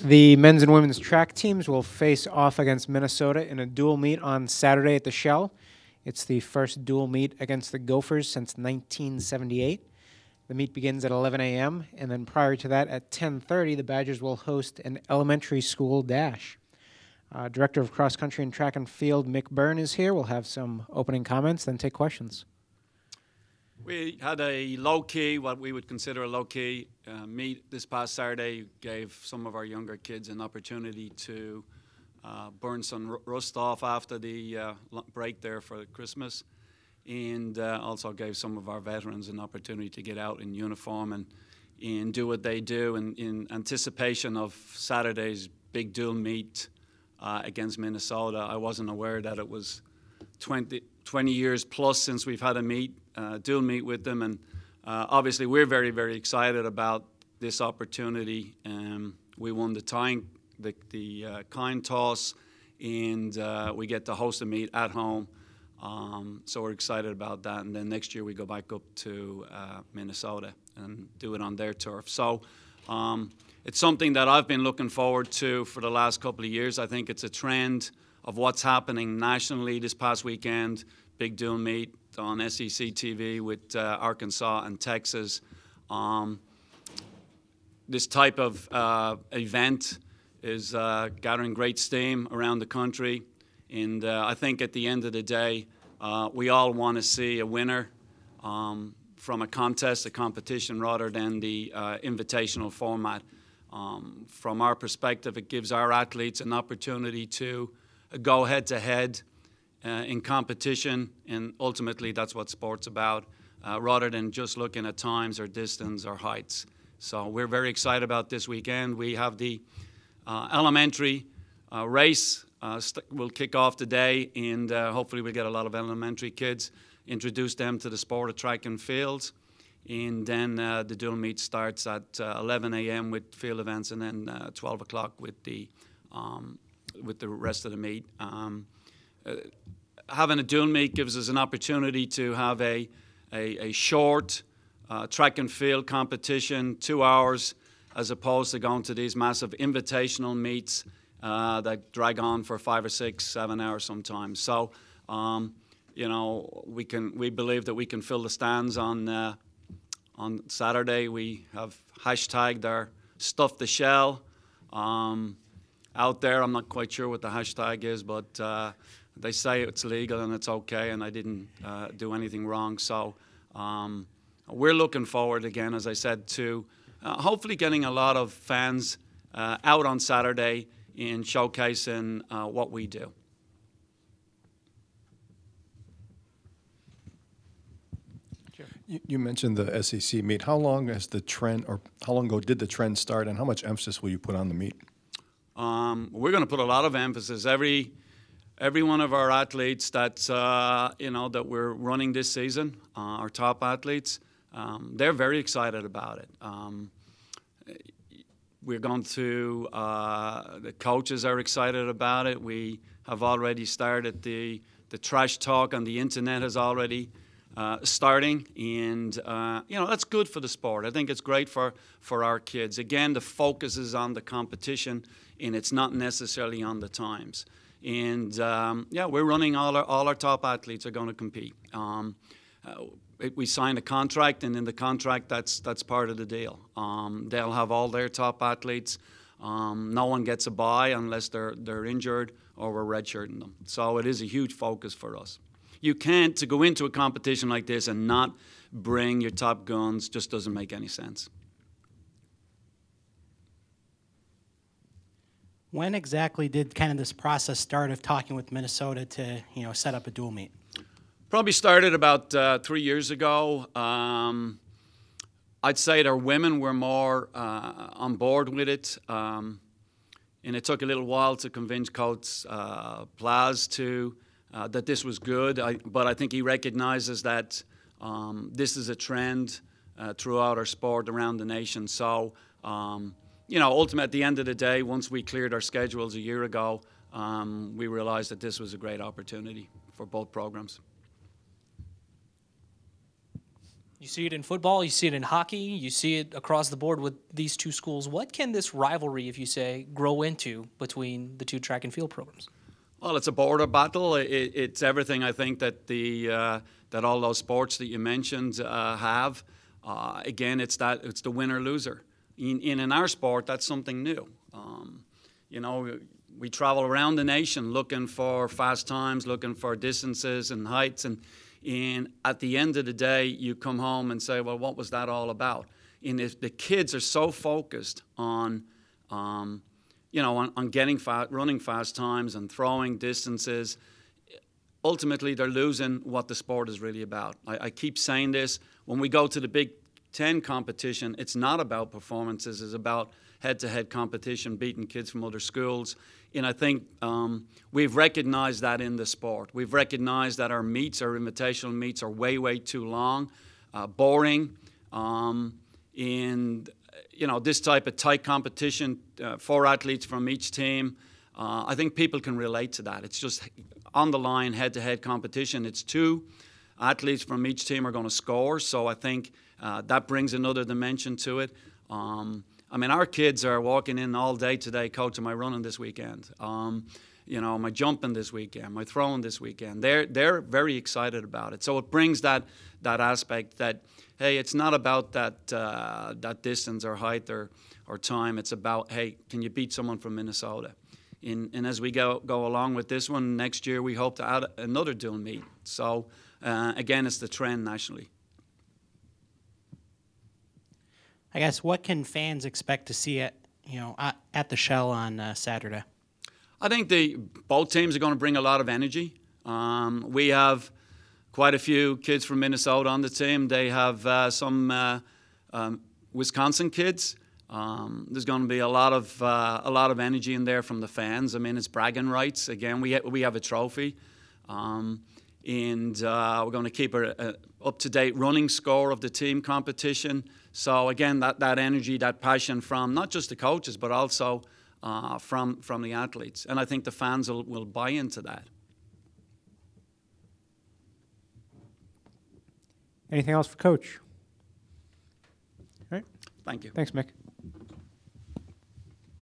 The men's and women's track teams will face off against Minnesota in a dual meet on Saturday at the Shell. It's the first dual meet against the Gophers since 1978. The meet begins at 11 a.m., and then prior to that, at 10:30, the Badgers will host an elementary school dash. Director of Cross Country and Track and Field, Mick Byrne, is here. We'll have some opening comments, then take questions. We had a low-key, what we would consider a low-key meet this past Saturday. Gave some of our younger kids an opportunity to burn some rust off after the break there for Christmas, and also gave some of our veterans an opportunity to get out in uniform and do what they do in anticipation of Saturday's big dual meet against Minnesota. I wasn't aware that it was 20 years plus since we've had a dual meet with them, and obviously we're very, very excited about this opportunity. We won the coin toss, and we get to host a meet at home, so we're excited about that. And then next year we go back up to Minnesota and do it on their turf. So it's something that I've been looking forward to for the last couple of years. I think it's a trend of what's happening nationally this past weekend. Big dual meet on SEC TV with Arkansas and Texas. This type of event is gathering great steam around the country, and I think at the end of the day, we all want to see a winner from a contest, a competition, rather than the invitational format. From our perspective, it gives our athletes an opportunity to go head-to-head in competition, and ultimately that's what sport's about, rather than just looking at times or distance or heights. So we're very excited about this weekend. We have the elementary race will kick off today, and hopefully we'll get a lot of elementary kids, introduce them to the sport of track and field. And then the dual meet starts at 11 a.m. with field events, and then 12 o'clock with the rest of the meet. Having a dual meet gives us an opportunity to have a short track and field competition, 2 hours, as opposed to going to these massive invitational meets that drag on for 5 or 6, 7 hours sometimes. So, you know, we believe that we can fill the stands on Saturday. We have hashtagged our Stuff the Shell out there. I'm not quite sure what the hashtag is, but they say it's legal and it's okay, and I didn't do anything wrong. So we're looking forward, again, as I said, to hopefully getting a lot of fans out on Saturday and showcasing what we do. You mentioned the SEC meet. How long has the trend, or how long ago did the trend start, and how much emphasis will you put on the meet? We're going to put a lot of emphasis. Every one of our athletes that that we're running this season, our top athletes, they're very excited about it. We're going to, the coaches are excited about it. We have already started the trash talk on the internet has already starting, and that's good for the sport. I think it's great for our kids. Again, the focus is on the competition, and it's not necessarily on the times. And we're running all our top athletes are going to compete. We signed a contract, and in the contract, that's part of the deal. They'll have all their top athletes. No one gets a bye unless they're injured or we're redshirting them. So it is a huge focus for us. You can't, to go into a competition like this and not bring your top guns, just doesn't make any sense. When exactly did kind of this process start of talking with Minnesota to, set up a dual meet? Probably started about 3 years ago. I'd say our women were more on board with it. And it took a little while to convince Coach Plaz that this was good. But I think he recognizes that this is a trend throughout our sport around the nation. So, ultimately, at the end of the day, once we cleared our schedules a year ago, we realized that this was a great opportunity for both programs. You see it in football, you see it in hockey, you see it across the board with these two schools. What can this rivalry, if you say, grow into between the two track and field programs? Well, it's a border battle. It's everything I think that that all those sports that you mentioned have. Again, it's the winner loser. In our sport, that's something new. You know, we travel around the nation looking for fast times, looking for distances and heights, and at the end of the day, you come home and say, well, what was that all about? And if the kids are so focused on, you know, on getting running fast times and throwing distances, ultimately they're losing what the sport is really about. I keep saying this. When we go to the Big Ten competition, it's not about performances. It's about head-to-head competition, beating kids from other schools. And I think we've recognized that in the sport. We've recognized that our meets, our invitational meets, are way, way too long, boring. And, you know, this type of tight competition, 4 athletes from each team, I think people can relate to that. It's just on the line, head-to-head competition. It's 2 athletes from each team are going to score, so I think that brings another dimension to it. I mean, our kids are walking in all day today, Coach, am I running this weekend? You know, am I jumping this weekend? Am I throwing this weekend? They're very excited about it. So it brings that aspect that, hey, it's not about that distance or height or time. It's about, hey, can you beat someone from Minnesota? And as we go along with this one, next year we hope to add another dual meet. So, again, it's the trend nationally. I guess what can fans expect to see at the Shell on Saturday? I think both teams are going to bring a lot of energy. We have quite a few kids from Minnesota on the team. They have some Wisconsin kids. There's going to be a lot of energy in there from the fans. I mean, it's bragging rights. Again, we have a trophy, and we're going to keep an up-to-date running score of the team competition. So again, that energy, that passion from not just the coaches, but also from the athletes. And I think the fans will buy into that. Anything else for Coach? All right. Thank you. Thanks, Mick.